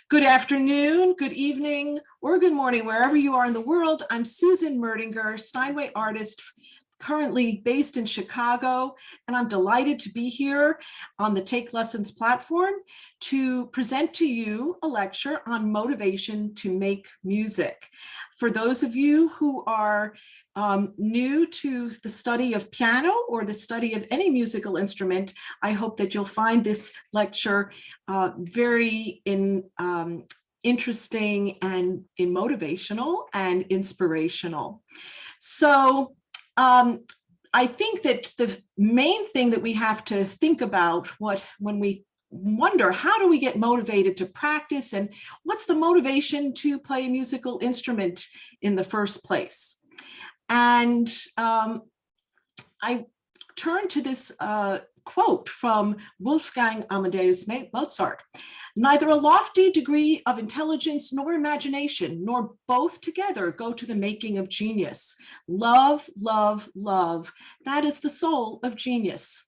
Good afternoon, good evening, or good morning, wherever you are in the world. I'm Susan Merdinger, Steinway artist, currently based in Chicago, and I'm delighted to be here on the Take Lessons platform to present to you a lecture on motivation to make music. For those of you who are new to the study of piano or the study of any musical instrument, I hope that you'll find this lecture very interesting and motivational and inspirational. So I think that the main thing that we have to think about when we wonder how do we get motivated to practice and what's the motivation to play a musical instrument in the first place. And I turn to this quote from Wolfgang Amadeus Mozart. Neither a lofty degree of intelligence nor imagination, nor both together, go to the making of genius. Love, love, love. That is the soul of genius.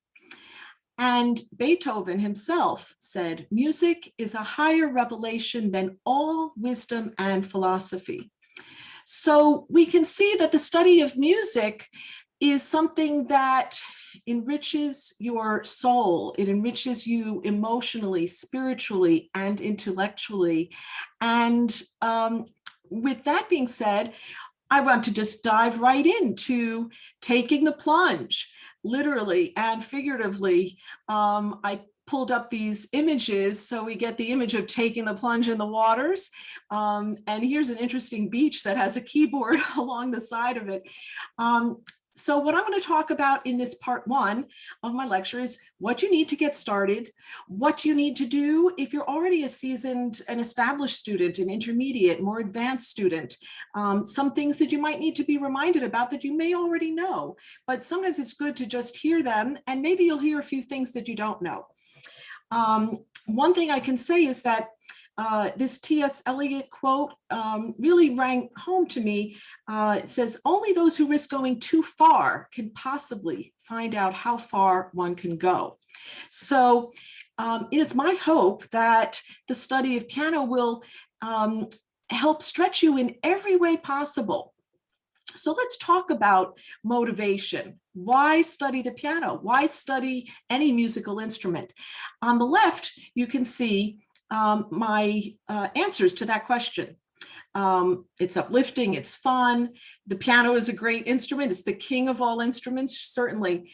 And Beethoven himself said, music is a higher revelation than all wisdom and philosophy. So we can see that the study of music is something that enriches your soul. It enriches you emotionally, spiritually, and intellectually. And with that being said, I want to just dive right into taking the plunge, literally and figuratively. I pulled up these images so we get the image of taking the plunge in the waters. And here's an interesting beach that has a keyboard along the side of it. So what I'm going to talk about in this part one of my lecture is what you need to get started, what you need to do if you're already a seasoned and established student, an intermediate, more advanced student, some things that you might need to be reminded about that you may already know, but sometimes it's good to just hear them and maybe you'll hear a few things that you don't know. One thing I can say is that this T.S. Eliot quote really rang home to me. It says, only those who risk going too far can possibly find out how far one can go. So it is my hope that the study of piano will help stretch you in every way possible. So let's talk about motivation. Why study the piano? Why study any musical instrument? On the left, you can see my answers to that question. It's uplifting, it's fun. The piano is a great instrument. It's the king of all instruments, certainly.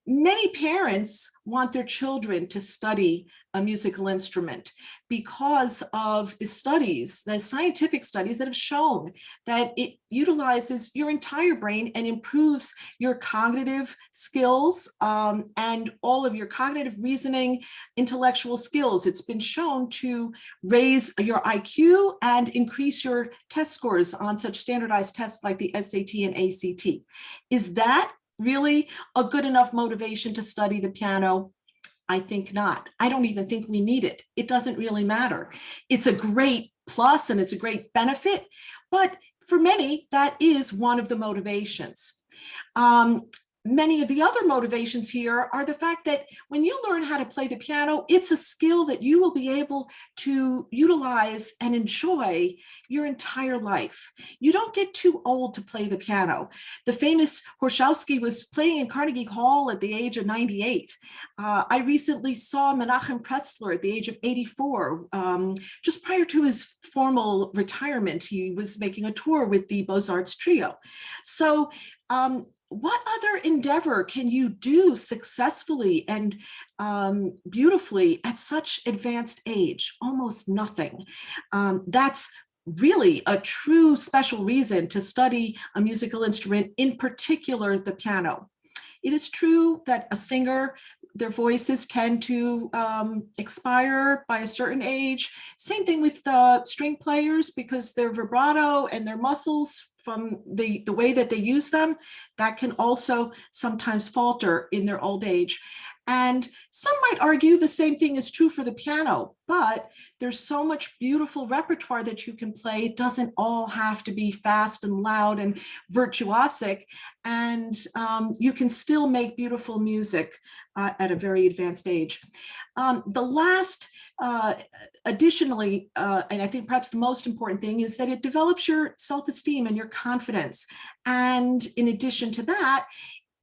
Many parents want their children to study a musical instrument because of the studies, the scientific studies that have shown that it utilizes your entire brain and improves your cognitive skills and all of your cognitive reasoning, intellectual skills. It's been shown to raise your IQ and increase your test scores on such standardized tests like the SAT and ACT. Is that really a good enough motivation to study the piano? I think not. I don't even think we need it. It doesn't really matter. It's a great plus and it's a great benefit, but for many, that is one of the motivations. Many of the other motivations here are the fact that when you learn how to play the piano, it's a skill that you will be able to utilize and enjoy your entire life. You don't get too old to play the piano. The famous Horszowski was playing in Carnegie Hall at the age of 98. I recently saw Menachem Pretzler at the age of 84. Just prior to his formal retirement, he was making a tour with the Beaux-Arts Trio. So, what other endeavor can you do successfully and beautifully at such advanced age? Almost nothing. That's really a true special reason to study a musical instrument, in particular the piano. It is true that a singer, their voices tend to expire by a certain age. Same thing with string players, because their vibrato and their muscles from the way that they use them, that can also sometimes falter in their old age. And some might argue the same thing is true for the piano, but there's so much beautiful repertoire that you can play. It doesn't all have to be fast and loud and virtuosic, and you can still make beautiful music at a very advanced age. The last, additionally, and I think perhaps the most important thing, is that it develops your self-esteem and your confidence. And in addition to that,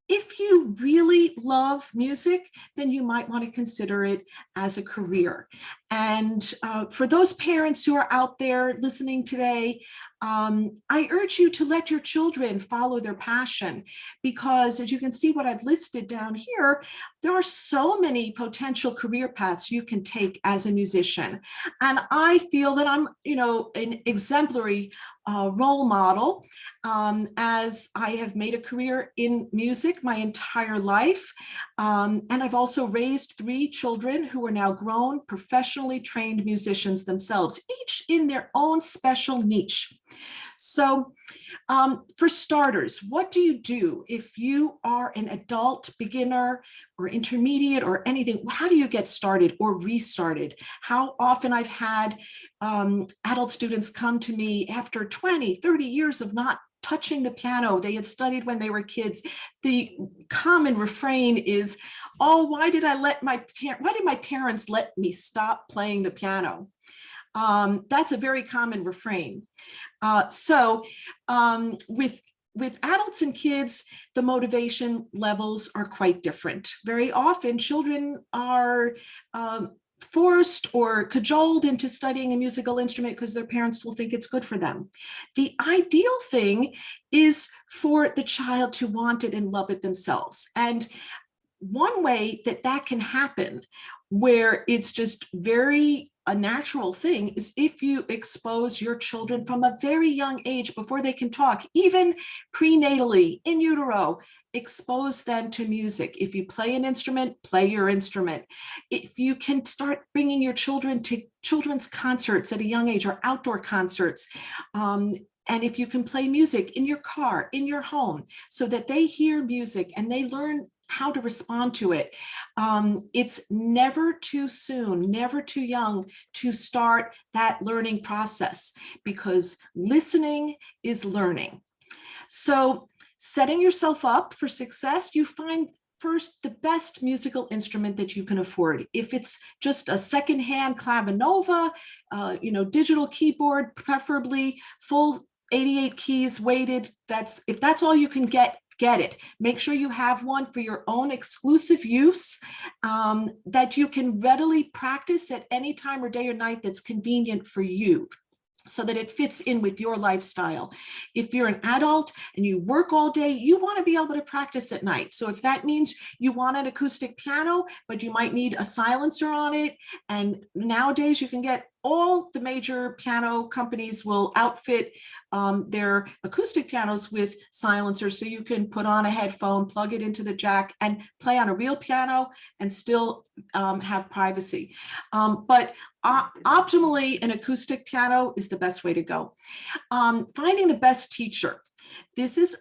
if you really love music, then you might want to consider it as a career. And for those parents who are out there listening today, I urge you to let your children follow their passion, because as you can see what I've listed down here, there are so many potential career paths you can take as a musician. And I feel that I'm, an exemplary role model, as I have made a career in music my entire life. And I've also raised 3 children who are now grown, professionally trained musicians themselves, each in their own special niche. So for starters, what do you do if you are an adult beginner or intermediate or anything? How do you get started or restarted? How often I've had adult students come to me after 20, 30 years of not touching the piano. They had studied when they were kids. The common refrain is, oh, why did my parents let me stop playing the piano? That's a very common refrain. With adults and kids, the motivation levels are quite different. Very often children are forced or cajoled into studying a musical instrument because their parents will think it's good for them. The ideal thing is for the child to want it and love it themselves. And one way that can happen, where it's just a natural thing, is if you expose your children from a very young age, before they can talk, even prenatally, in utero, expose them to music. If you play an instrument, play your instrument. If you can start bringing your children to children's concerts at a young age or outdoor concerts, and if you can play music in your car, in your home, so that they hear music and they learn how to respond to it. It's never too soon, never too young to start that learning process, because listening is learning. So setting yourself up for success, you find first the best musical instrument that you can afford. If it's just a secondhand clavinova, digital keyboard, preferably full 88 keys weighted, if that's all you can get it. Make sure you have one for your own exclusive use, that you can readily practice at any time or day or night that's convenient for you, so that it fits in with your lifestyle. If you're an adult and you work all day, you want to be able to practice at night. So if that means you want an acoustic piano, but you might need a silencer on it, and nowadays you can get all the major piano companies will outfit their acoustic pianos with silencers, so you can put on a headphone, plug it into the jack, and play on a real piano and still have privacy. But optimally, an acoustic piano is the best way to go. Finding the best teacher. This is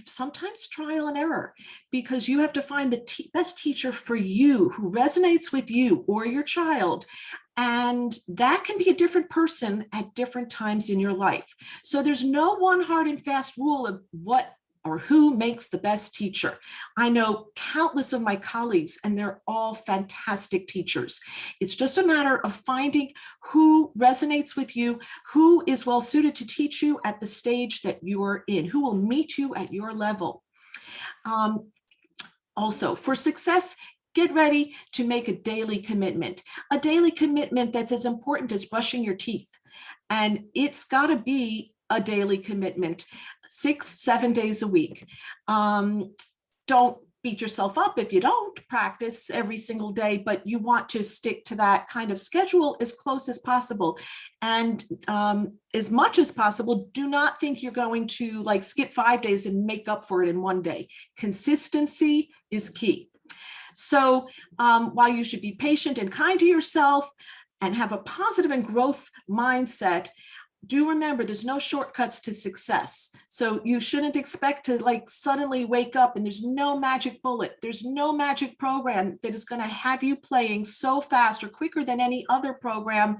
sometimes trial and error, because you have to find the best teacher for you, who resonates with you or your child. And that can be a different person at different times in your life. So there's no one hard and fast rule of what or who makes the best teacher. I know countless of my colleagues, and they're all fantastic teachers. It's just a matter of finding who resonates with you, who is well suited to teach you at the stage that you're in, who will meet you at your level. Also, for success, get ready to make a daily commitment that's as important as brushing your teeth. And it's got to be a daily commitment, 6-7 days a week. Don't beat yourself up if you don't practice every single day, but you want to stick to that kind of schedule as close as possible. And as much as possible, do not think you're going to skip 5 days and make up for it in one day. Consistency is key. So while you should be patient and kind to yourself and have a positive and growth mindset, do remember there's no shortcuts to success. So you shouldn't expect to like suddenly wake up and there's no magic bullet. There's no magic program that is going to have you playing so fast or quicker than any other program.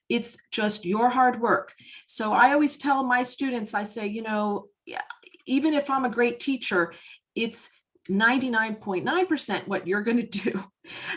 It's just your hard work. So I always tell my students, I say, you know, even if I'm a great teacher, it's 99.9% what you're going to do.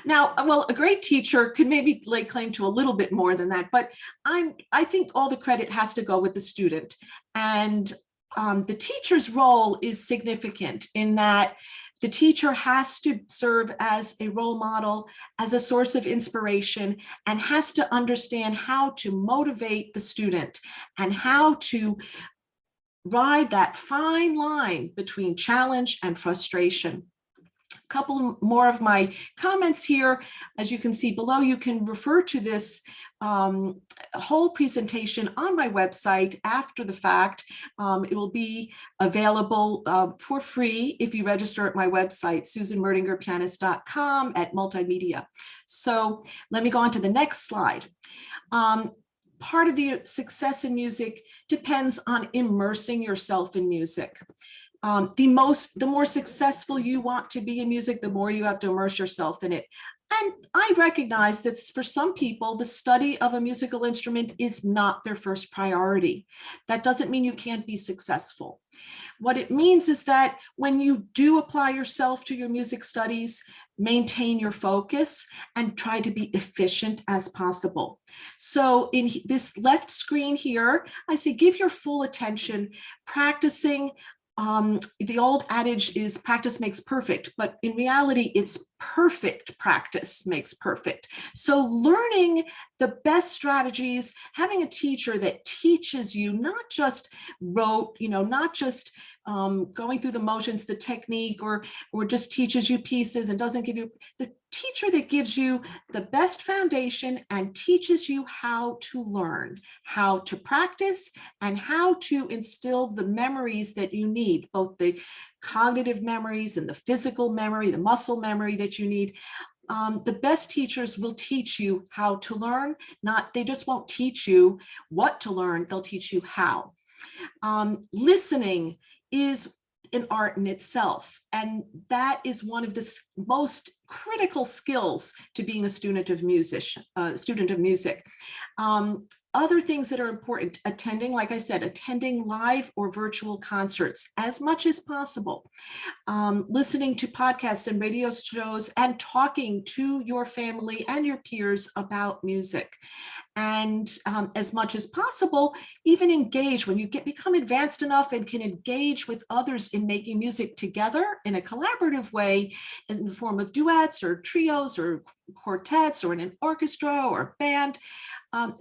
Now, well, a great teacher could maybe lay claim to a little bit more than that, but I think all the credit has to go with the student. And the teacher's role is significant in that the teacher has to serve as a role model, as a source of inspiration, and has to understand how to motivate the student and how to ride that fine line between challenge and frustration. A couple more of my comments here. As you can see below, you can refer to this whole presentation on my website after the fact. It will be available for free if you register at my website, susanmerdingerpianist.com at multimedia. So let me go on to the next slide. Part of the success in music depends on immersing yourself in music. The more successful you want to be in music, the more you have to immerse yourself in it. And I recognize that for some people, the study of a musical instrument is not their first priority. That doesn't mean you can't be successful. What it means is that when you do apply yourself to your music studies, maintain your focus and try to be efficient as possible. So in this left screen here, I say give your full attention practicing. The old adage is practice makes perfect, but in reality, it's perfect practice makes perfect. So learning the best strategies, having a teacher that teaches you, not just not just going through the motions, the technique, or just teaches you pieces and doesn't give you, the teacher that gives you the best foundation and teaches you how to learn, how to practice, and how to instill the memories that you need, both the cognitive memories and the physical memory, the muscle memory that you need. The best teachers will teach you how to learn. They just won't teach you what to learn, they'll teach you how. Listening is an art in itself, and that is one of the most critical skills to being a student of music. Other things that are important, attending, like I said, attending live or virtual concerts as much as possible, listening to podcasts and radio shows, and talking to your family and your peers about music. And as much as possible, even engage when you become advanced enough and can engage with others in making music together in a collaborative way, in the form of duets or trios or quartets or in an orchestra or a band.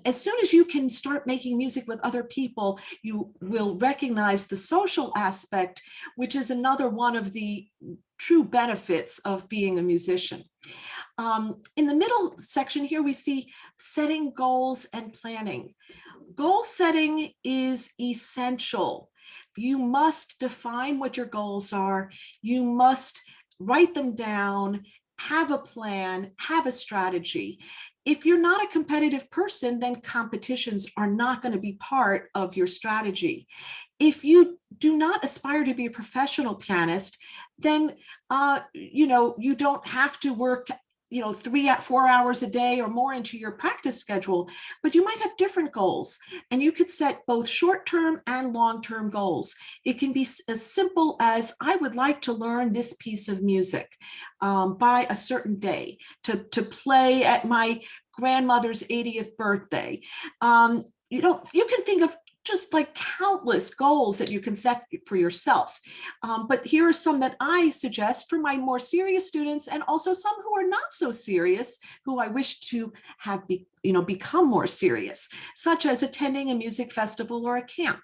As soon as you can start making music with other people, you will recognize the social aspect, which is another one of the true benefits of being a musician. In the middle section here, we see setting goals and planning. Goal setting is essential. You must define what your goals are. You must write them down, have a plan, have a strategy. If you're not a competitive person, then competitions are not going to be part of your strategy. If you do not aspire to be a professional pianist, then you don't have to work 4 hours a day or more into your practice schedule, but you might have different goals, and you could set both short-term and long-term goals. It can be as simple as, I would like to learn this piece of music by a certain day to play at my grandmother's 80th birthday. You can think of just like countless goals that you can set for yourself. But here are some that I suggest for my more serious students, and also some who are not so serious, who I wish to have become more serious, such as attending a music festival or a camp,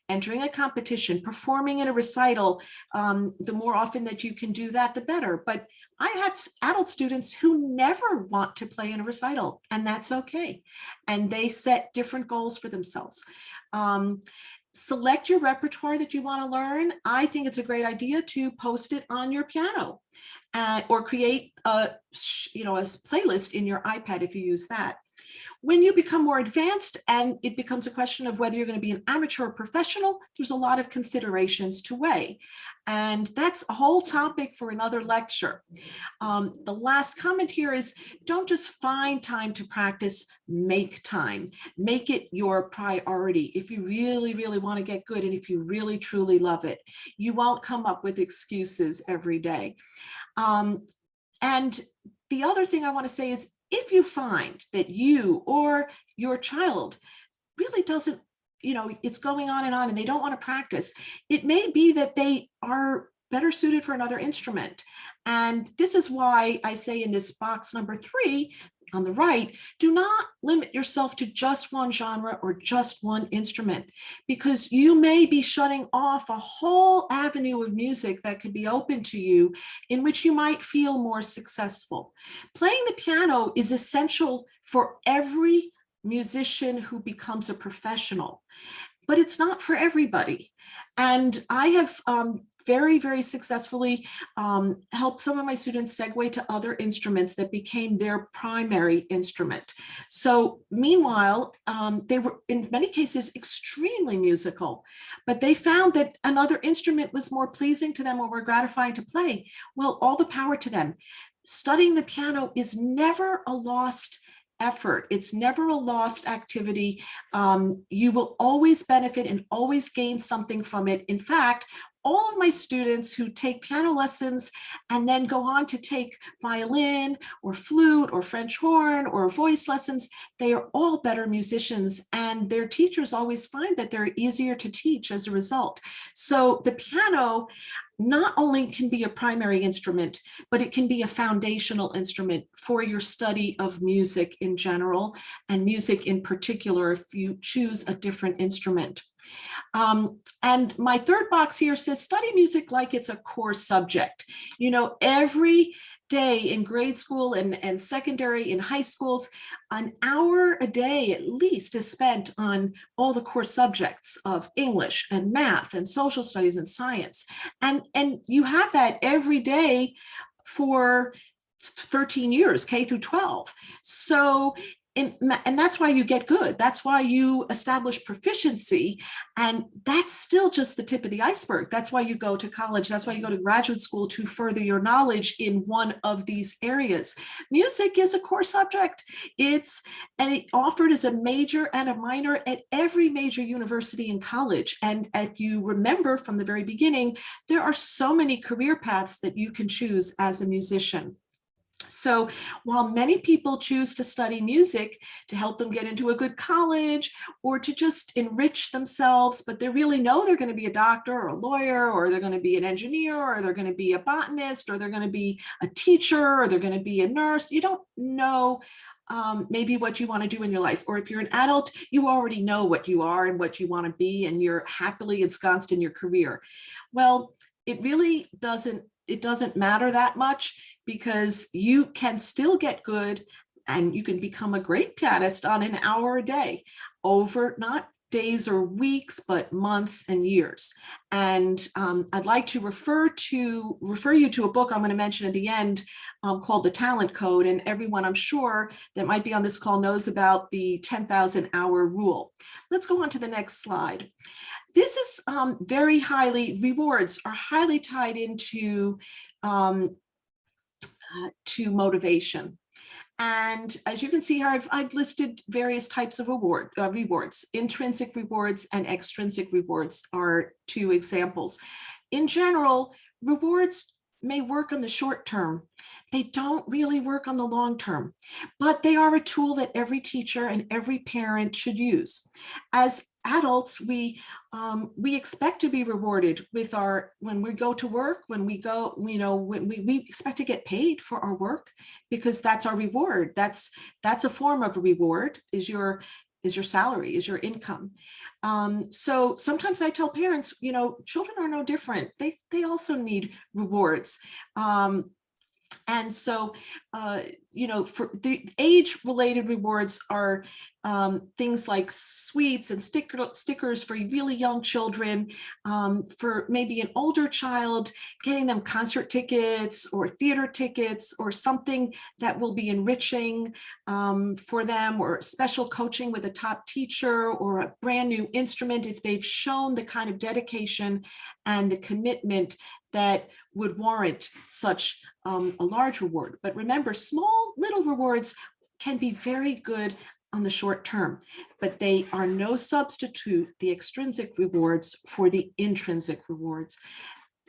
entering a competition, performing in a recital. The more often that you can do that, the better. But I have adult students who never want to play in a recital, and that's okay. And they set different goals for themselves. Select your repertoire that you want to learn. I think it's a great idea to post it on your piano or create a playlist in your iPad if you use that. When you become more advanced and it becomes a question of whether you're going to be an amateur or professional, there's a lot of considerations to weigh. And that's a whole topic for another lecture. The last comment here is, don't just find time to practice, make time. Make it your priority. If you really, really want to get good and if you really, truly love it, you won't come up with excuses every day. And the other thing I want to say is, if you find that you or your child really doesn't, it's going on and they don't want to practice, it may be that they are better suited for another instrument. And this is why I say in this box number 3 on the right, do not limit yourself to just one genre or just one instrument, because you may be shutting off a whole avenue of music that could be open to you in which you might feel more successful. Playing the piano is essential for every musician who becomes a professional, but it's not for everybody. And I have very, very successfully helped some of my students segue to other instruments that became their primary instrument. So meanwhile, they were in many cases extremely musical, but they found that another instrument was more pleasing to them or more gratifying to play. Well, all the power to them. Studying the piano is never a lost effort. It's never a lost activity. You will always benefit and always gain something from it. In fact, all of my students who take piano lessons and then go on to take violin or flute or French horn or voice lessons, they are all better musicians, and their teachers always find that they're easier to teach as a result. So the piano not only can be a primary instrument, but it can be a foundational instrument for your study of music in general, and music in particular if you choose a different instrument. And my third box here says, study music like it's a core subject. Every day in grade school and secondary, in high schools, an hour a day at least is spent on all the core subjects of English and math and social studies and science. And you have that every day for 13 years, K through 12. So and that's why you get good. That's why you establish proficiency. And that's still just the tip of the iceberg. That's why you go to college. That's why you go to graduate school, to further your knowledge in one of these areas. Music is a core subject. And it offered as a major and a minor at every major university and college. And if you remember from the very beginning, there are so many career paths that you can choose as a musician. So while many people choose to study music to help them get into a good college or to just enrich themselves, but they really know they're going to be a doctor or a lawyer, or they're going to be an engineer, or they're going to be a botanist, or they're going to be a teacher, or they're going to be a nurse, you don't know maybe what you want to do in your life. Or if you're an adult, you already know what you are and what you want to be, and you're happily ensconced in your career. Well, it really doesn't matter that much, because you can still get good and you can become a great pianist on an hour a day over not days or weeks, but months and years. And I'd like to refer you to a book I'm going to mention at the end called The Talent Code. And everyone, I'm sure, that might be on this call knows about the 10,000 hour rule. Let's go on to the next slide. This is rewards are highly tied into to motivation. And as you can see here, I've listed various types of rewards. Intrinsic rewards and extrinsic rewards are two examples. In general, rewards may work on the short term. They don't really work on the long term, but they are a tool that every teacher and every parent should use. As adults, we expect to be rewarded with when we go to work, when we expect to get paid for our work, because that's our reward. That's a form of a reward, is your salary, is your income. So sometimes I tell parents, children are no different. They also need rewards. And so, for the age-related rewards are things like sweets and stickers for really young children. For maybe an older child, getting them concert tickets or theater tickets or something that will be enriching for them, or special coaching with a top teacher, or a brand new instrument if they've shown the kind of dedication and the commitment that would warrant such a large reward. But remember, small little rewards can be very good on the short term, but they are no substitute, the extrinsic rewards, for the intrinsic rewards.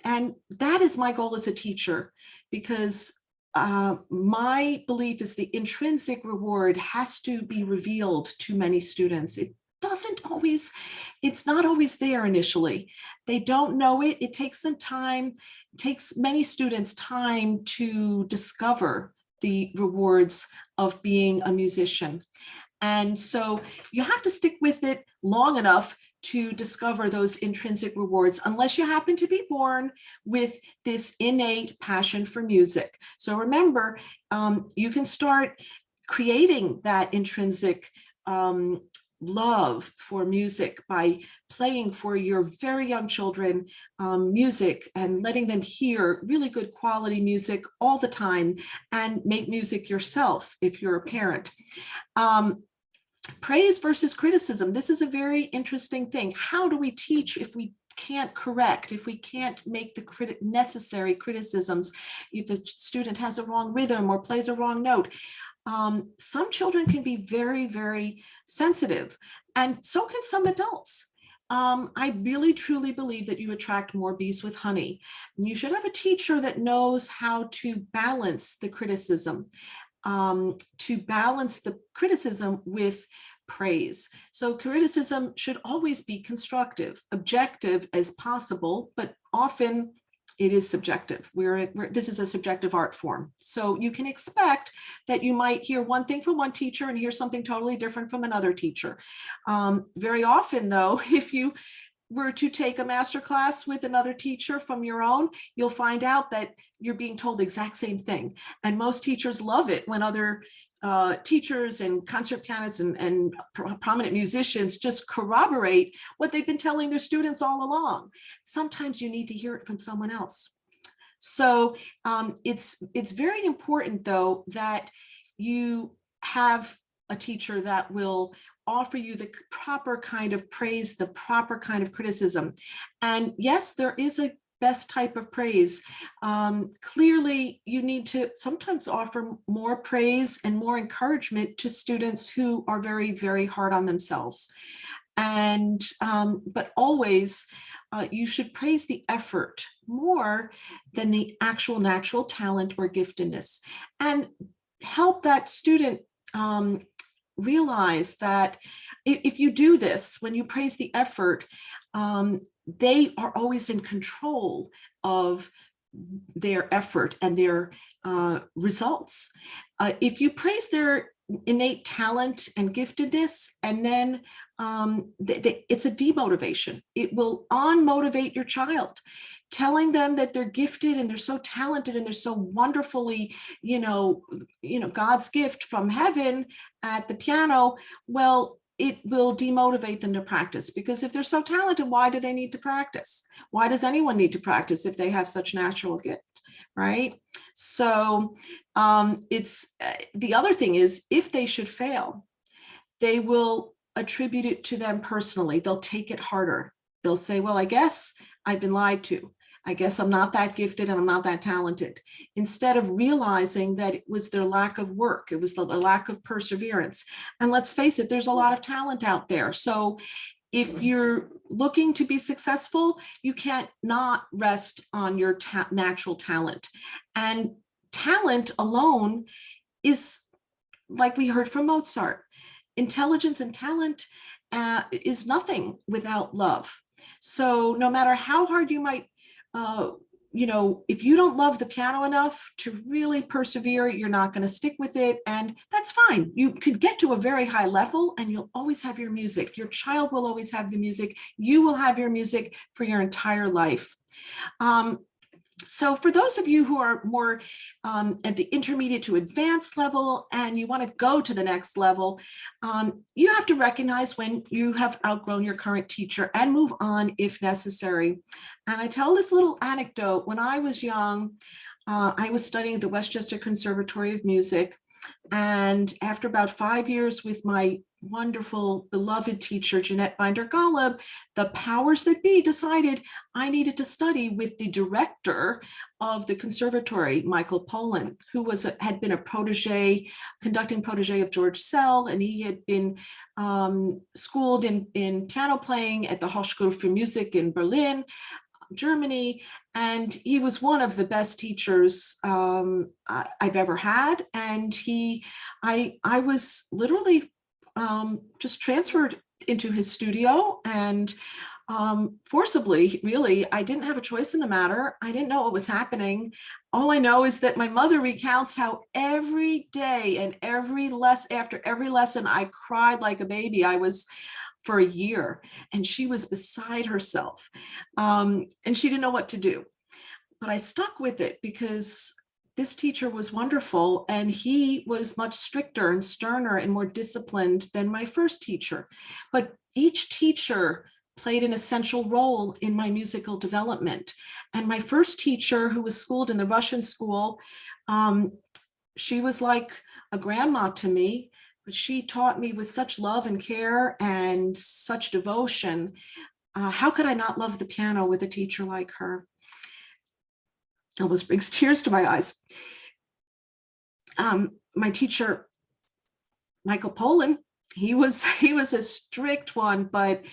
And that is my goal as a teacher, because my belief is the intrinsic reward has to be revealed to many students. It's not always there initially. They don't know it. It takes them time. It takes many students time to discover the rewards of being a musician. And so you have to stick with it long enough to discover those intrinsic rewards, unless you happen to be born with this innate passion for music. So remember, you can start creating that intrinsic love for music by playing for your very young children music, and letting them hear really good quality music all the time, and make music yourself if you're a parent. Praise versus criticism. This is a very interesting thing. How do we teach if we can't correct, if we can't make the necessary criticisms, if a student has a wrong rhythm or plays a wrong note? Some children can be very, very sensitive, and so can some adults. I really truly believe that you attract more bees with honey. And you should have a teacher that knows how to balance the criticism, with praise. So criticism should always be constructive, objective as possible, but often it is subjective. This is a subjective art form. So you can expect that you might hear one thing from one teacher and hear something totally different from another teacher. Very often, though, if you were to take a master class with another teacher from your own, you'll find out that you're being told the exact same thing. And most teachers love it when other teachers and concert pianists and prominent musicians just corroborate what they've been telling their students all along. Sometimes you need to hear it from someone else. So it's very important, though, that you have a teacher that will offer you the proper kind of praise, the proper kind of criticism. And yes, there is a best type of praise. Clearly, you need to sometimes offer more praise and more encouragement to students who are very, very hard on themselves. And but always, you should praise the effort more than the actual natural talent or giftedness, and help that student realize that if you do this, when you praise the effort, they are always in control of their effort and their results. If you praise their innate talent and giftedness, and then it's a demotivation. It will unmotivate your child. Telling them that they're gifted and they're so talented and they're so wonderfully, God's gift from heaven at the piano, well, it will demotivate them to practice, because if they're so talented, why do they need to practice? Why does anyone need to practice if they have such natural gift, right? So it's the other thing is, if they should fail, they will attribute it to them personally. They'll take it harder. They'll say, well, I guess I've been lied to. I guess I'm not that gifted and I'm not that talented, instead of realizing that it was their lack of work. It was their lack of perseverance. And let's face it, there's a lot of talent out there. So if you're looking to be successful, you can't not rest on your natural talent. And talent alone is, like we heard from Mozart, intelligence and talent is nothing without love. So no matter how hard you might, if you don't love the piano enough to really persevere, you're not going to stick with it. And that's fine. You could get to a very high level and you'll always have your music. Your child will always have the music. You will have your music for your entire life. So for those of you who are more at the intermediate to advanced level and you want to go to the next level, you have to recognize when you have outgrown your current teacher and move on if necessary. And I tell this little anecdote. When I was young, I was studying at the Westchester Conservatory of Music. And after about 5 years with my wonderful, beloved teacher, Jeanette Binder-Golub, the powers that be decided I needed to study with the director of the conservatory, Michael Pollan, who had been a conducting protege of George Sell, and he had been schooled in piano playing at the Hochschule für Musik in Berlin, Germany, and he was one of the best teachers I've ever had. And I was literally just transferred into his studio, and forcibly, really. I didn't have a choice in the matter. I didn't know what was happening. All I know is that my mother recounts how every day and after every lesson, I cried like a baby. I was for a year, and she was beside herself, and she didn't know what to do. But I stuck with it because this teacher was wonderful, and he was much stricter and sterner and more disciplined than my first teacher. But each teacher played an essential role in my musical development. And my first teacher, who was schooled in the Russian school, she was like a grandma to me. But she taught me with such love and care and such devotion. How could I not love the piano with a teacher like her? It almost brings tears to my eyes. My teacher, Michael Pollan, he was a strict one, but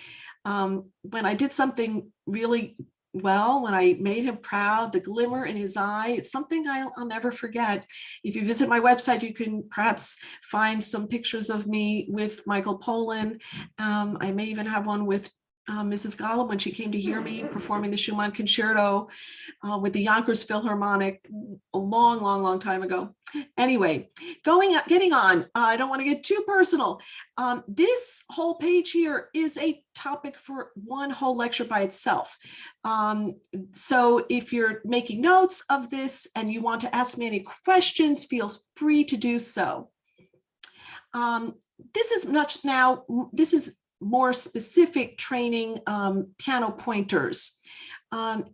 when I did something really well, when I made him proud, the glimmer in his eye, it's something I'll never forget. If you visit my website, you can perhaps find some pictures of me with Michael Pollan. I may even have one with Mrs. Golub when she came to hear me performing the Schumann Concerto with the Yonkers Philharmonic a long, long, long time ago. Anyway, getting on, I don't want to get too personal. This whole page here is a topic for one whole lecture by itself. So if you're making notes of this and you want to ask me any questions, feel free to do so. This is more specific training, piano pointers.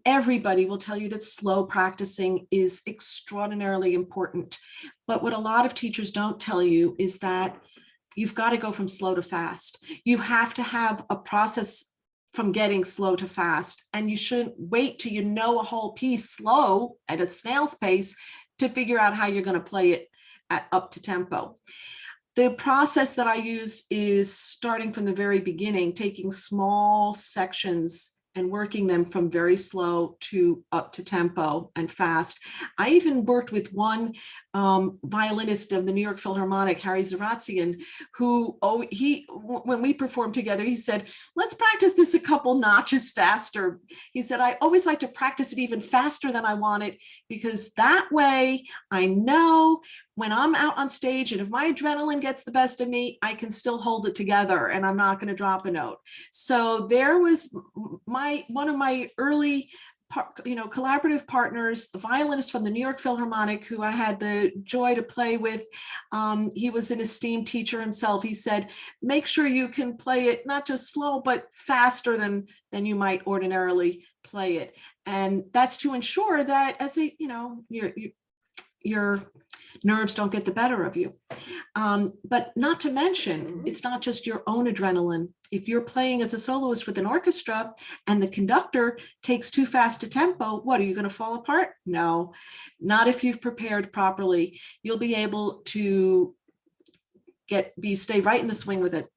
Everybody will tell you that slow practicing is extraordinarily important. But what a lot of teachers don't tell you is that you've got to go from slow to fast. You have to have a process from getting slow to fast, and you shouldn't wait till you know a whole piece slow at a snail's pace to figure out how you're going to play it at up to tempo. The process that I use is starting from the very beginning, taking small sections and working them from very slow to up to tempo and fast. I even worked with one violinist of the New York Philharmonic, Harry Zaratsian, who, when we performed together, he said, let's practice this a couple notches faster. He said, I always like to practice it even faster than I want it, because that way I know when I'm out on stage and if my adrenaline gets the best of me, I can still hold it together and I'm not going to drop a note. So there was one of my early collaborative partners, the violinist from the New York Philharmonic, who I had the joy to play with. He was an esteemed teacher himself. He said, make sure you can play it not just slow, but faster than you might ordinarily play it. And that's to ensure that as your nerves don't get the better of you. But not to mention, it's not just your own adrenaline. If you're playing as a soloist with an orchestra and the conductor takes too fast a tempo, what, are you going to fall apart? No, not if you've prepared properly. You'll be able to stay right in the swing with it.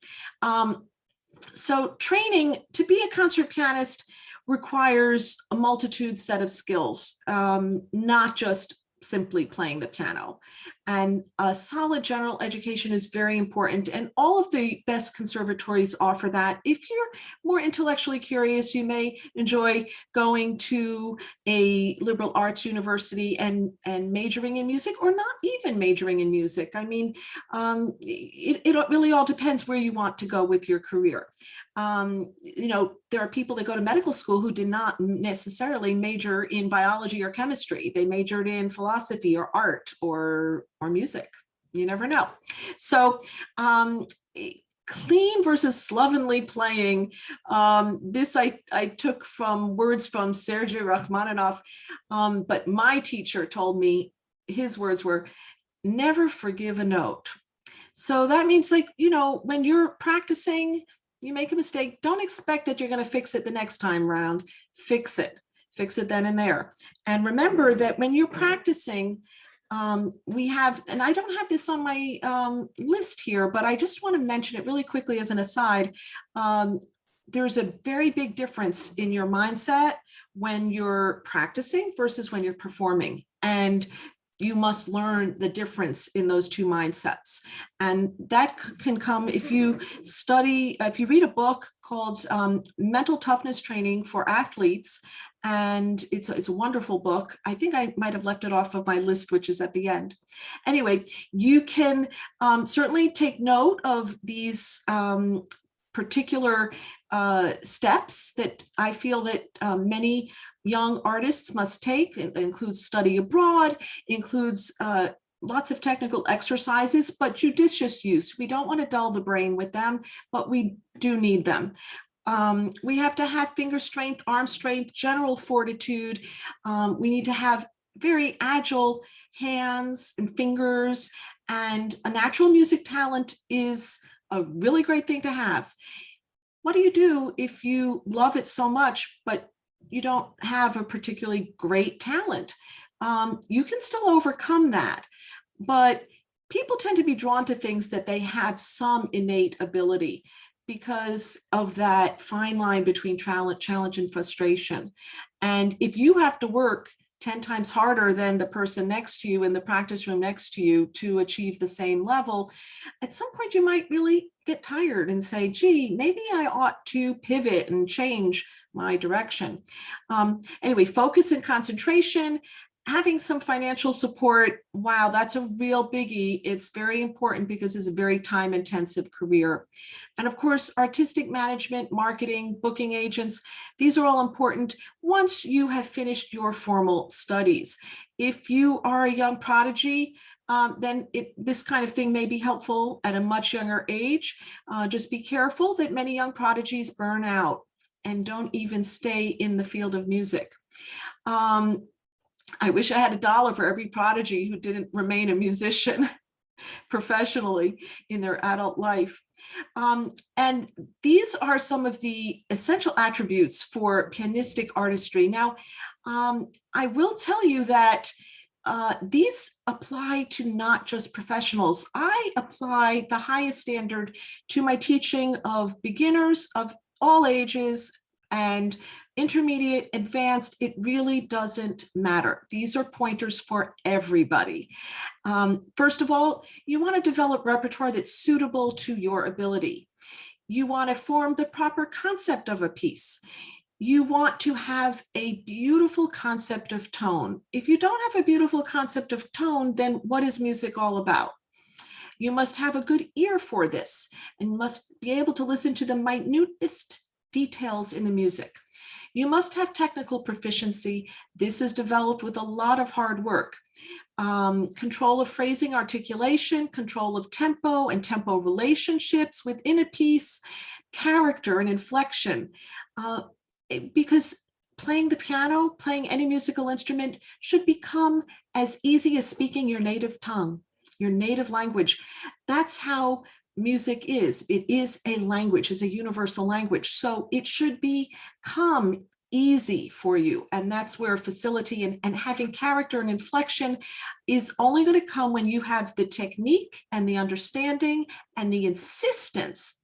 So training to be a concert pianist requires a multitude set of skills, not just simply playing the piano. And a solid general education is very important. And all of the best conservatories offer that. If you're more intellectually curious, you may enjoy going to a liberal arts university and majoring in music, or not even majoring in music. I mean, it really all depends where you want to go with your career. There are people that go to medical school who did not necessarily major in biology or chemistry. They majored in philosophy or art or music. You never know. So clean versus slovenly playing. This I took from words from Sergei Rachmaninoff, but my teacher told me, his words were, never forgive a note. So that means, like, when you're practicing, you make a mistake, don't expect that you're going to fix it the next time round. Fix it then and there. And remember that when you're practicing, we have, and I don't have this on my list here, but I just want to mention it really quickly as an aside. There's a very big difference in your mindset when you're practicing versus when you're performing. And you must learn the difference in those two mindsets. And that can come if you read a book called Mental Toughness Training for Athletes. And it's a wonderful book. I think I might have left it off of my list, which is at the end. Anyway, you can certainly take note of these particular steps that I feel that many young artists must take. It includes study abroad, includes lots of technical exercises, but judicious use. We don't want to dull the brain with them, but we do need them. We have to have finger strength, arm strength, general fortitude. We need to have very agile hands and fingers, and a natural music talent is a really great thing to have. What do you do if you love it so much, but you don't have a particularly great talent? You can still overcome that, but people tend to be drawn to things that they have some innate ability, because of that fine line between talent, challenge, and frustration. And if you have to work 10 times harder than the person next to you in the practice room next to you to achieve the same level, at some point you might really get tired and say, gee, maybe I ought to pivot and change my direction. Anyway, focus and concentration, having some financial support. Wow, that's a real biggie. It's very important because it's a very time-intensive career. And of course, artistic management, marketing, booking agents, these are all important once you have finished your formal studies. If you are a young prodigy, then this kind of thing may be helpful at a much younger age. Just be careful that many young prodigies burn out and don't even stay in the field of music. I wish I had $1 for every prodigy who didn't remain a musician professionally in their adult life. And these are some of the essential attributes for pianistic artistry. Now, I will tell you that these apply to not just professionals. I apply the highest standard to my teaching of beginners of all ages and intermediate, advanced. It really doesn't matter. These are pointers for everybody. First of all, you want to develop repertoire that's suitable to your ability. You want to form the proper concept of a piece. You want to have a beautiful concept of tone. If you don't have a beautiful concept of tone, then what is music all about? You must have a good ear for this and must be able to listen to the minutest details in the music. You must have technical proficiency. This is developed with a lot of hard work. Control of phrasing, articulation, control of tempo and tempo relationships within a piece, character and inflection. Because playing the piano, playing any musical instrument should become as easy as speaking your native tongue, your native language. That's how music is. It is a language, it's a universal language. So it should become easy for you. And that's where facility and having character and inflection is only going to come when you have the technique and the understanding and the insistence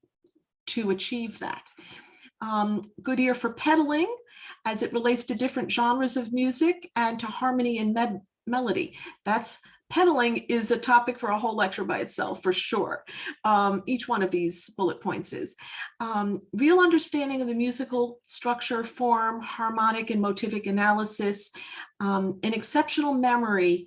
to achieve that. Good ear for pedaling as it relates to different genres of music and to harmony and melody. That's pedaling is a topic for a whole lecture by itself, for sure. Each one of these bullet points is. Real understanding of the musical structure, form, harmonic and motivic analysis, an exceptional memory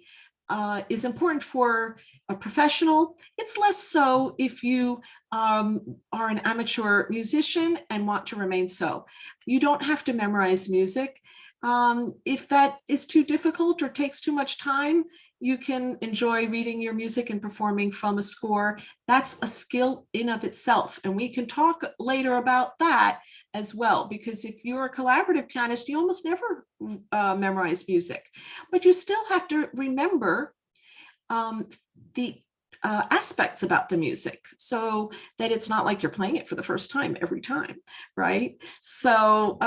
is important for a professional. It's less so if you are an amateur musician and want to remain so. You don't have to memorize music. If that is too difficult or takes too much time, you can enjoy reading your music and performing from a score. That's a skill in of itself. And we can talk later about that as well, because if you're a collaborative pianist, you almost never memorize music, but you still have to remember the aspects about the music so that it's not like you're playing it for the first time every time, right? So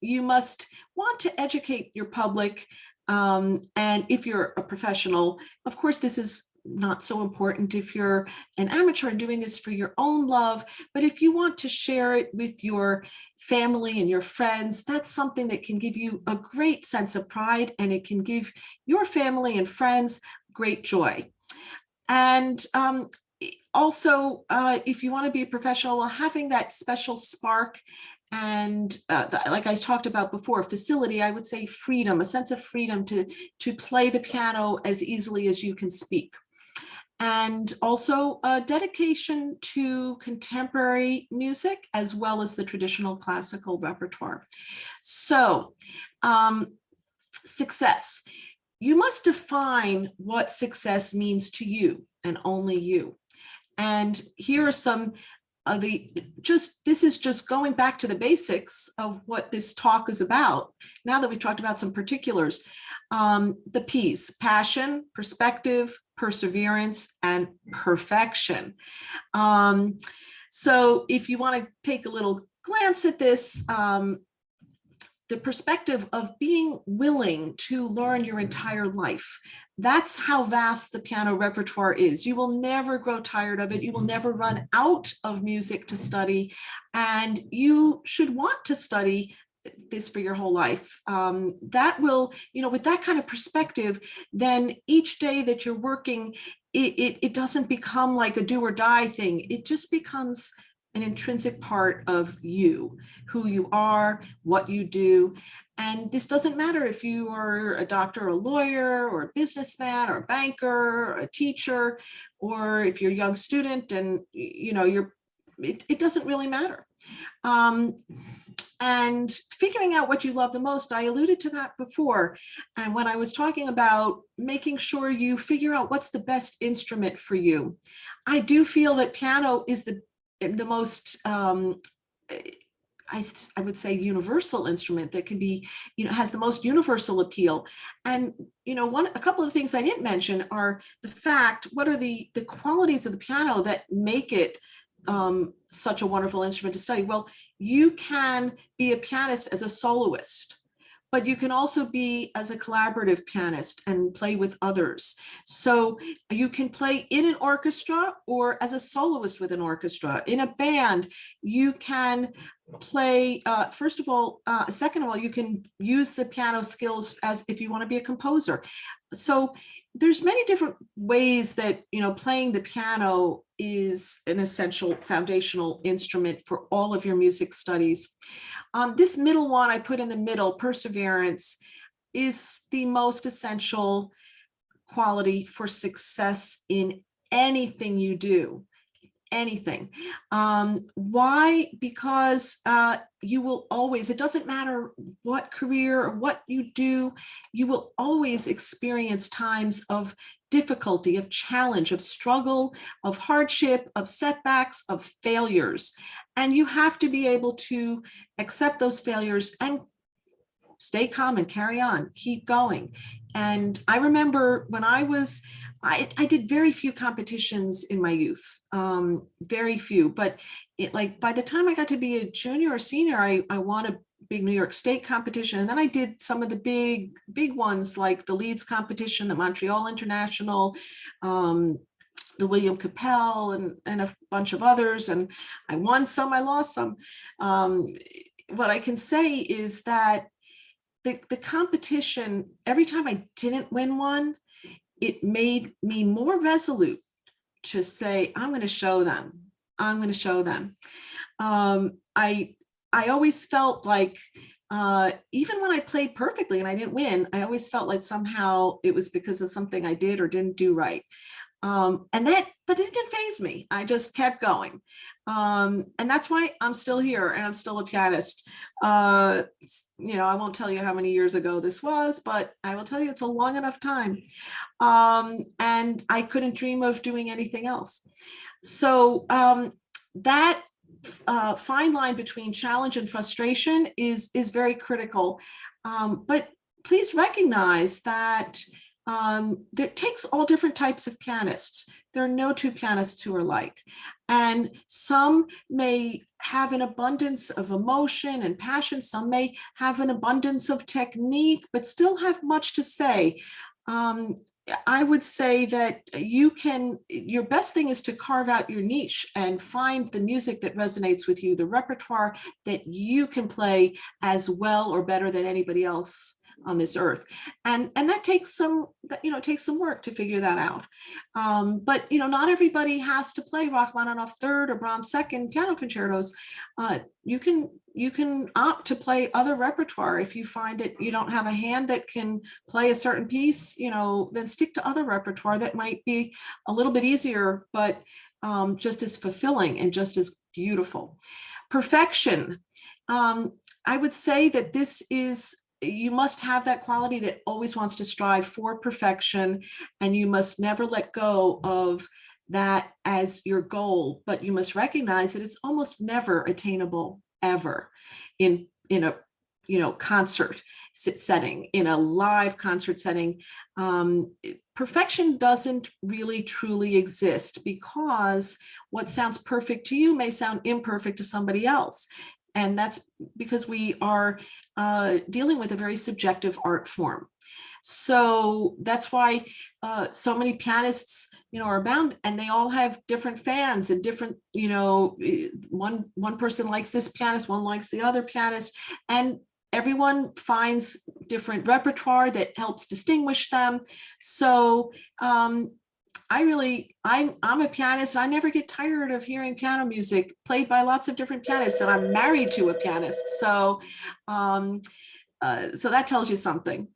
you must want to educate your public. And if you're a professional, of course, this is not so important if you're an amateur and doing this for your own love, but if you want to share it with your family and your friends, that's something that can give you a great sense of pride, and it can give your family and friends great joy. And also, if you want to be a professional, well, having that special spark and like I talked about before, facility, I would say freedom, a sense of freedom to play the piano as easily as you can speak. And also dedication to contemporary music as well as the traditional classical repertoire. So success. You must define what success means to you and only you. And here are some of this is just going back to the basics of what this talk is about. Now that we've talked about some particulars, the P's: passion, perspective, perseverance, and perfection. So if you want to take a little glance at this, the perspective of being willing to learn your entire life. That's how vast the piano repertoire is. You will never grow tired of it. You will never run out of music to study. And you should want to study this for your whole life. That will, with that kind of perspective, then each day that you're working, it doesn't become like a do or die thing. It just becomes an intrinsic part of you, who you are, what you do. And this doesn't matter if you are a doctor, or a lawyer, or a businessman, or a banker, or a teacher, or if you're a young student and it doesn't really matter. And figuring out what you love the most, I alluded to that before. And when I was talking about making sure you figure out what's the best instrument for you, I do feel that piano is the most, I would say, universal instrument that can be, has the most universal appeal. And, a couple of things I didn't mention are the fact, what are the qualities of the piano that make it such a wonderful instrument to study? Well, you can be a pianist as a soloist, but you can also be as a collaborative pianist and play with others. So you can play in an orchestra or as a soloist with an orchestra. In a band, you can play, first of all, second of all, you can use the piano skills as if you want to be a composer. So there's many different ways that, playing the piano is an essential foundational instrument for all of your music studies. This middle one I put in the middle, perseverance, is the most essential quality for success in anything you do. Anything. Why? Because you will always, it doesn't matter what career or what you do, you will always experience times of difficulty, of challenge, of struggle, of hardship, of setbacks, of failures. And you have to be able to accept those failures and stay calm and carry on, keep going. And I remember when I did very few competitions in my youth, very few, but by the time I got to be a junior or senior, I won a big New York State competition. And then I did some of the big ones, like the Leeds competition, the Montreal International, the William Capell, and a bunch of others. And I won some, I lost some. What I can say is that the competition, every time I didn't win one, it made me more resolute to say, I'm going to show them. I'm going to show them. I always felt like, even when I played perfectly and I didn't win, I always felt like somehow it was because of something I did or didn't do right. But it didn't faze me. I just kept going. And that's why I'm still here and I'm still a pianist. I won't tell you how many years ago this was, but I will tell you it's a long enough time. And I couldn't dream of doing anything else. So that fine line between challenge and frustration is very critical. But please recognize that it takes all different types of pianists. There are no two pianists who are alike. And some may have an abundance of emotion and passion. Some may have an abundance of technique, but still have much to say. I would say that your best thing is to carve out your niche and find the music that resonates with you, the repertoire that you can play as well or better than anybody else on this earth. And that takes some work to figure that out. But not everybody has to play Rachmaninoff third or Brahms second piano concertos. You can opt to play other repertoire. If you find that you don't have a hand that can play a certain piece, then stick to other repertoire that might be a little bit easier, but just as fulfilling and just as beautiful. Perfection. I would say that you must have that quality that always wants to strive for perfection, and you must never let go of that as your goal, but you must recognize that it's almost never attainable ever in a concert setting, in a live concert setting. Perfection doesn't really truly exist, because what sounds perfect to you may sound imperfect to somebody else. And that's because we are dealing with a very subjective art form. So that's why so many pianists, are bound, and they all have different fans and different, one person likes this pianist, one likes the other pianist, and everyone finds different repertoire that helps distinguish them. So I'm a pianist. I never get tired of hearing piano music played by lots of different pianists, and I'm married to a pianist. So that tells you something.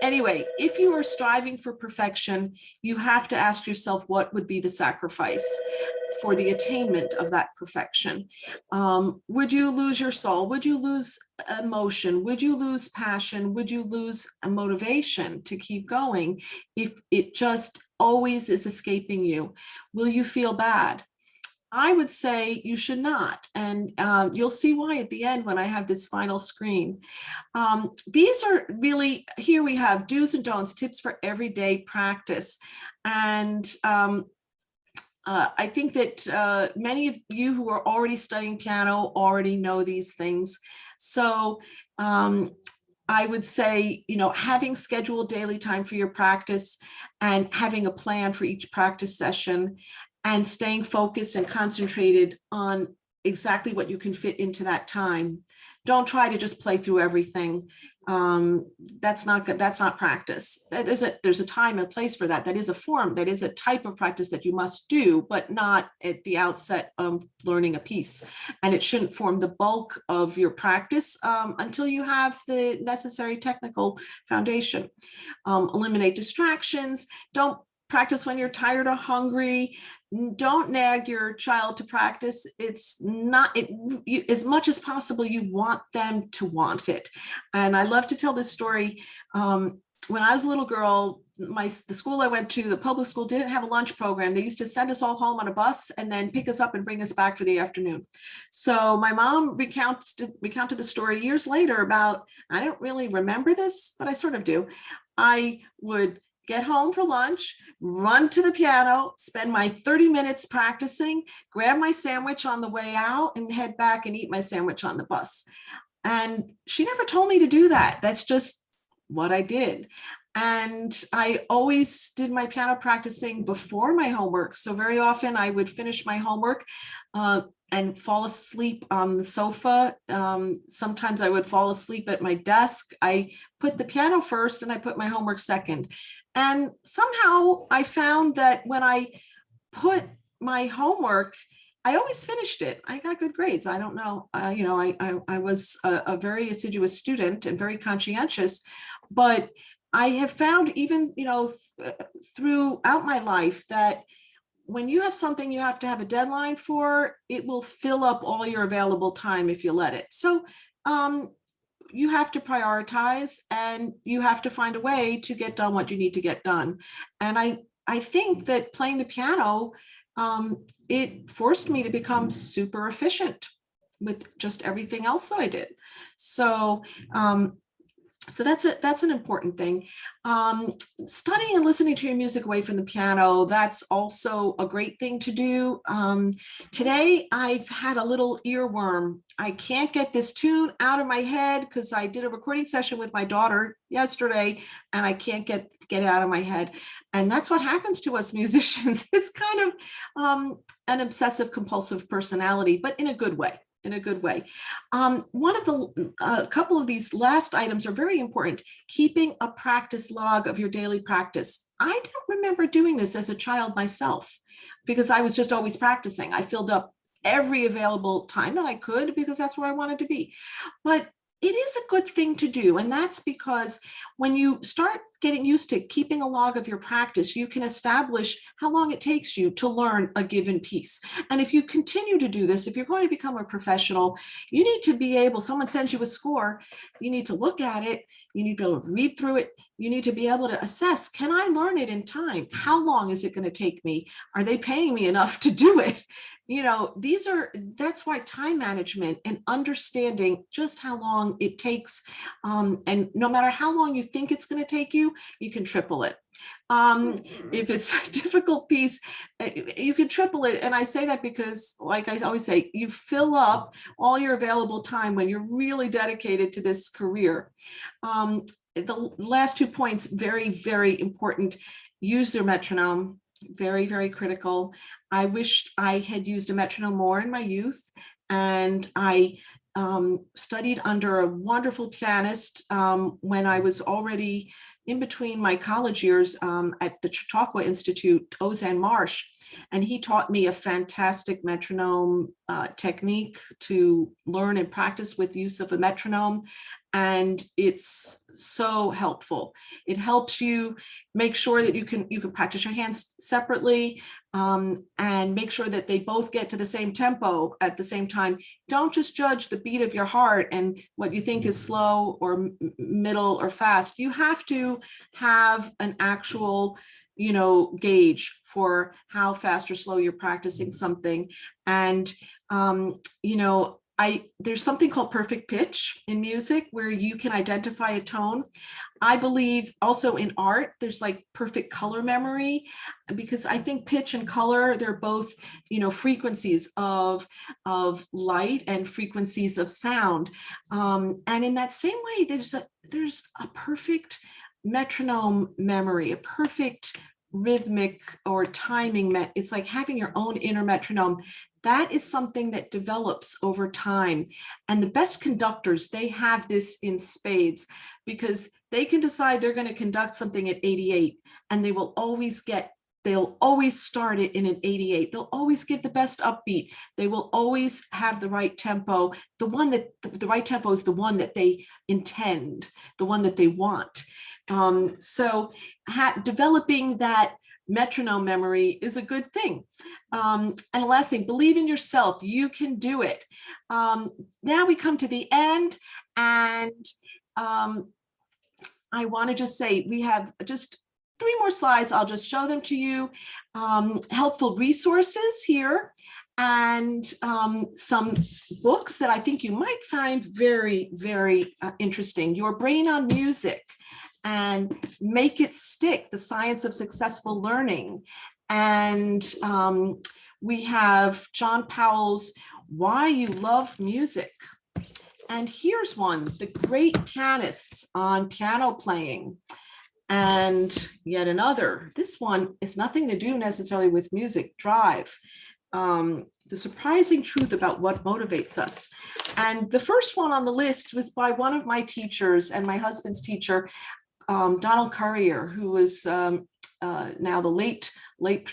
Anyway, if you are striving for perfection, you have to ask yourself, what would be the sacrifice for the attainment of that perfection? Would you lose your soul? Would you lose emotion? Would you lose passion? Would you lose a motivation to keep going if it just always is escaping you? Will you feel bad? I would say you should not. And you'll see why at the end when I have this final screen. These are really, here we have do's and don'ts, tips for everyday practice. And I think that many of you who are already studying piano already know these things. So I would say, having scheduled daily time for your practice and having a plan for each practice session, and staying focused and concentrated on exactly what you can fit into that time. Don't try to just play through everything. That's not good. That's not practice. There's a time and place for that. That is a form. That is a type of practice that you must do, but not at the outset of learning a piece. And it shouldn't form the bulk of your practice until you have the necessary technical foundation. Eliminate distractions. Don't practice when you're tired or hungry. Don't nag your child to practice. It's not, as much as possible, you want them to want it. And I love to tell this story. When I was a little girl, the school I went to, the public school, didn't have a lunch program. They used to send us all home on a bus and then pick us up and bring us back for the afternoon. So my mom recounted the story years later about, I don't really remember this, but I sort of do. I would get home for lunch, run to the piano, spend my 30 minutes practicing, grab my sandwich on the way out, and head back and eat my sandwich on the bus. And she never told me to do that. That's just what I did. And I always did my piano practicing before my homework. So very often I would finish my homework and fall asleep on the sofa. Sometimes I would fall asleep at my desk. I put the piano first and I put my homework second. And somehow I found that when I put my homework, I always finished it. I got good grades. I don't know, I was a very assiduous student and very conscientious, but I have found even, throughout my life that when you have something you have to have a deadline for, it will fill up all your available time if you let it. So you have to prioritize and you have to find a way to get done what you need to get done. And I think that playing the piano, it forced me to become super efficient with just everything else that I did. So so that's an important thing. Studying and listening to your music away from the piano, that's also a great thing to do. Today, I've had a little earworm. I can't get this tune out of my head because I did a recording session with my daughter yesterday and I can't get it out of my head. And that's what happens to us musicians. It's kind of an obsessive compulsive personality, but in a good way. One of a couple of these last items are very important. Keeping a practice log of your daily practice. I don't remember doing this as a child myself because I was just always practicing. I filled up every available time that I could because that's where I wanted to be. But it is a good thing to do. And that's because when you start getting used to keeping a log of your practice, you can establish how long it takes you to learn a given piece. And if you continue to do this, if you're going to become a professional, you need to be able, someone sends you a score, you need to look at it, you need to be able to read through it, you need to be able to assess, can I learn it in time? How long is it going to take me? Are they paying me enough to do it? That's why time management and understanding just how long it takes, and no matter how long you think it's going to take you, you can triple it. If it's a difficult piece, you can triple it. And I say that because, like I always say, you fill up all your available time when you're really dedicated to this career. The last 2 points, very, very important. Use their metronome. Very, very critical. I wish I had used a metronome more in my youth, and I studied under a wonderful pianist when I was already in between my college years at the Chautauqua Institute, Ozan Marsh, and he taught me a fantastic metronome technique to learn and practice with use of a metronome. And it's so helpful. It helps you make sure that you can practice your hands separately and make sure that they both get to the same tempo at the same time. Don't just judge the beat of your heart and what you think is slow or middle or fast. You have to have an actual gauge for how fast or slow you're practicing something. And there's something called perfect pitch in music where you can identify a tone. I believe also in art, there's like perfect color memory, because I think pitch and color, they're both, frequencies of light and frequencies of sound. And in that same way, there's a perfect metronome memory, a perfect rhythmic or timing. It's like having your own inner metronome. That is something that develops over time. And the best conductors, they have this in spades because they can decide they're going to conduct something at 88 and they'll always start it in an 88. They'll always give the best upbeat. They will always have the right tempo. The right tempo is the one that they intend, the one that they want. So developing that metronome memory is a good thing. And the last thing, believe in yourself. You can do it. Now we come to the end, and I want to just say we have just 3 more slides. I'll just show them to you. Helpful resources here, and some books that I think you might find very, very interesting. Your Brain on Music and Make It Stick, The Science of Successful Learning. And we have John Powell's Why You Love Music. And here's one, The Great Pianists on Piano Playing. And yet another, this one is nothing to do necessarily with music, Drive. The surprising truth about what motivates us. And the first one on the list was by one of my teachers and my husband's teacher, Donald Currier, who was now the late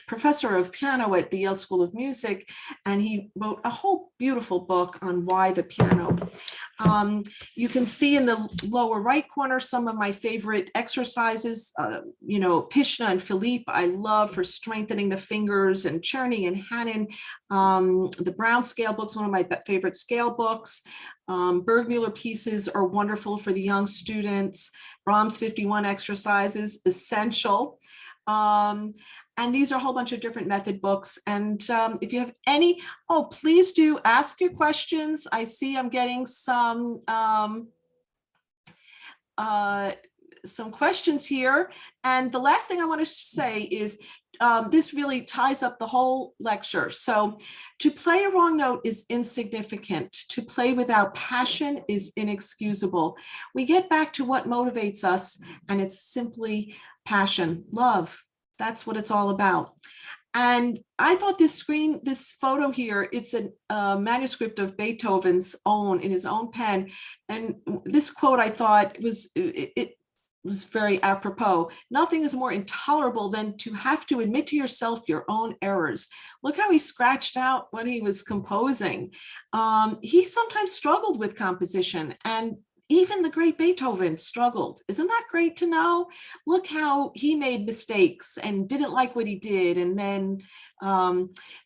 professor of piano at the Yale School of Music. And he wrote a whole beautiful book on why the piano. You can see in the lower right corner some of my favorite exercises. Pishna and Philippe, I love for strengthening the fingers, and Czerny and Hannon. The Brown scale books, one of my favorite scale books. Bergmuller pieces are wonderful for the young students. Brahms 51 exercises, essential. And these are a whole bunch of different method books. And if you have any, please do ask your questions. I see I'm getting some questions here. And the last thing I want to say is this really ties up the whole lecture. So to play a wrong note is insignificant. To play without passion is inexcusable. We get back to what motivates us, and it's simply passion, love. That's what it's all about. And I thought this photo here, it's a manuscript of Beethoven's own, in his own pen. And this quote I thought was very apropos. Nothing is more intolerable than to have to admit to yourself your own errors. Look how he scratched out when he was composing. He sometimes struggled with composition, and even the great Beethoven struggled. Isn't that great to know? Look how he made mistakes and didn't like what he did. And then,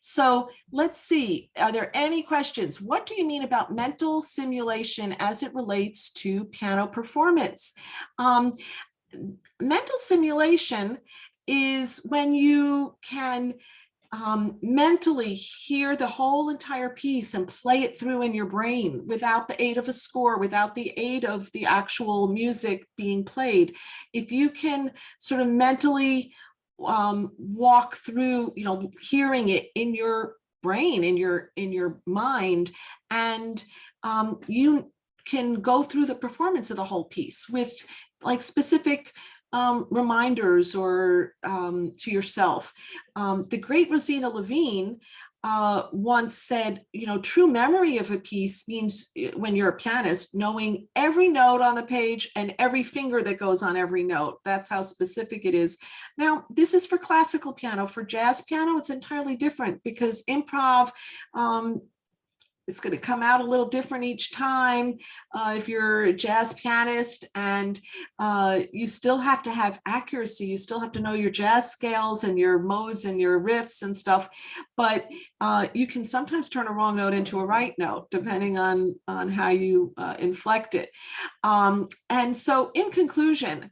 so let's see, are there any questions? What do you mean about mental simulation as it relates to piano performance? Mental simulation is when you can mentally hear the whole entire piece and play it through in your brain without the aid of a score, without the aid of the actual music being played. If you can sort of mentally walk through, hearing it in your brain, in your mind, and you can go through the performance of the whole piece with like specific reminders or to yourself. The great Rosina Levine once said, true memory of a piece means, when you're a pianist, knowing every note on the page and every finger that goes on every note. That's how specific it is. Now, this is for classical piano. For jazz piano, it's entirely different, because improv, it's going to come out a little different each time if you're a jazz pianist, and you still have to have accuracy. You still have to know your jazz scales and your modes and your riffs and stuff, but you can sometimes turn a wrong note into a right note, depending on how you inflect it. And so in conclusion,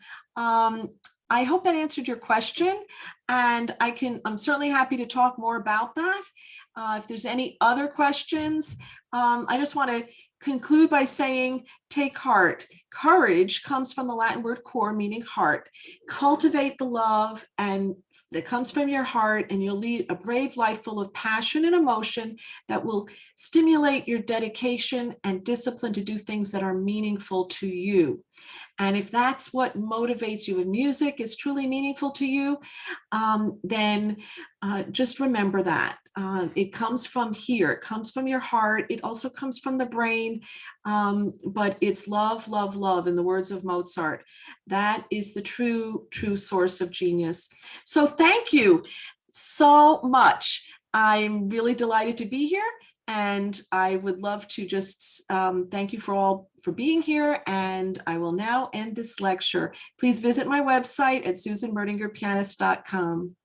I hope that answered your question, and I'm certainly happy to talk more about that. If there's any other questions, I just want to conclude by saying, take heart. Courage comes from the Latin word cor, meaning heart. Cultivate the love and that comes from your heart, and you'll lead a brave life full of passion and emotion that will stimulate your dedication and discipline to do things that are meaningful to you. And if that's what motivates you, if music is truly meaningful to you, then just remember that. It comes from here, it comes from your heart, it also comes from the brain, but it's love, love, love, in the words of Mozart. That is the true source of genius. So thank you so much. I'm really delighted to be here. And I would love to just thank you for being here. And I will now end this lecture. Please visit my website at susanmerdingerpianist.com.